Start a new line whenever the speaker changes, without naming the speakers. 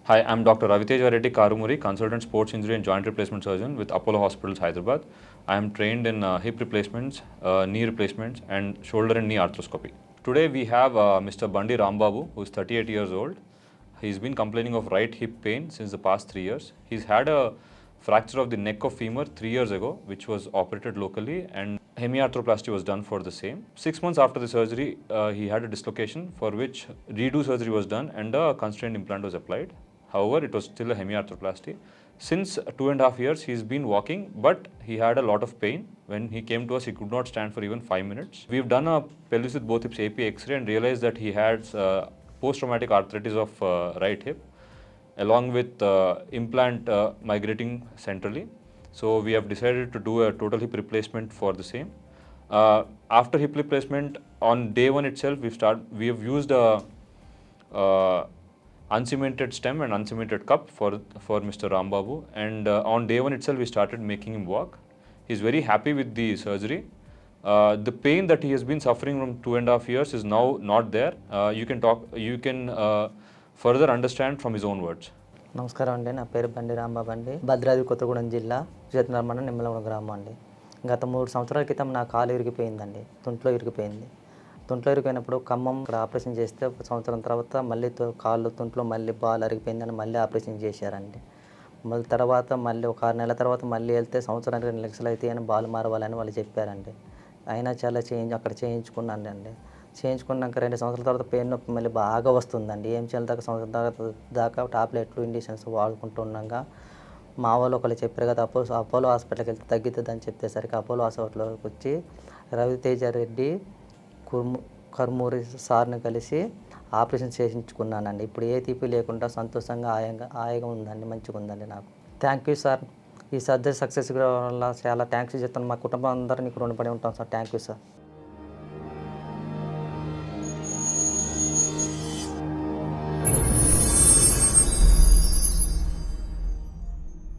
Hi, I'm Dr. Raviteja Reddy K, consultant sports injury and joint replacement surgeon with Apollo Hospitals, Hyderabad. I am trained in hip replacements, knee replacements, and shoulder and knee arthroscopy. Today we have Mr. Bandi Rambabu, who is 38 years old. He's been complaining of right hip pain since the past 3 years. He's had a fracture of the neck of femur 3 years ago, which was operated locally, and Hemiarthroplasty was done for the same. 6 months after the surgery, he had a dislocation for which redo surgery was done and a constrained implant was applied. However, it was still a hemiarthroplasty. Since 2.5 years, he's been walking, but he had a lot of pain. When he came to us, he could not stand for even 5 minutes. We've done a pelvis with both hips AP X-ray and realized that he had post-traumatic arthritis of right hip, along with implant migrating centrally. So we have decided to do a total hip replacement for the same. After hip replacement, on day one itself, we have used a uncemented stem and uncemented cup for Mr. Rambabu, and on day one itself we started making him walk. He's very happy with the surgery. The pain that he has been suffering from 2.5 years is now not there. You can further understand from his own words.
నమస్కారం అండి. నా పేరు బండి రాంబాబు అండి. భద్రాద్రి కొత్తగూడెం జిల్లా చేతనర్ మండలం నిమ్మలగూడెం గ్రామం అండి. గత 3 సంవత్సరాల క్రితం నా కాలు ఇరిగిపోయిందండి. తుంట్లో ఇరిగిపోయింది. తుంట్లో ఇరిగిపోయినప్పుడు ఖమ్మం ఇక్కడ ఆపరేషన్ చేస్తే 1 సంవత్సరం తర్వాత మళ్ళీ కాళ్ళు తుంట్లో మళ్ళీ బాల్ అరిగిపోయిందని మళ్ళీ ఆపరేషన్ చేశారండి. మళ్ళీ తర్వాత మళ్ళీ ఒక 6 నెలల తర్వాత మళ్ళీ వెళ్తే సంవత్సరానికి 2 లక్షలు అవుతాయని బాల్ మారవాలని వాళ్ళు చెప్పారండి. అయినా చాలా అక్కడ చేయించుకున్నానండి. చేయించుకున్నాక 2 సంవత్సరాల తర్వాత పెయిన్ నొప్పి మళ్ళీ బాగా వస్తుందండి. ఏం చేయాలి సంవత్సరం దాకా టాబ్లెట్లు ఇంజెక్షన్స్ వాడుకుంటూ ఉన్నాగా మా వాళ్ళు ఒకళ్ళు చెప్పారు కదా అపోలో హాస్పిటల్కి వెళ్తే తగ్గుతుందని చెప్పేసరికి అపోలో హాస్పిటల్కి వచ్చి రవితేజ రెడ్డి కర్మూరి సార్ని కలిసి ఆపరేషన్ చేయించుకున్నానండి. ఇప్పుడు ఏ తీపి లేకుండా సంతోషంగా హాయిగా ఉందండి, మంచిగా ఉందండి నాకు. Thank you sir. ఈ సర్జరీ సక్సెస్ వల్ల చాలా థ్యాంక్స్ చెప్తాను. మా కుటుంబం అందరూ నీకు రుణపడి ఉంటాం సార్. Thank you sir.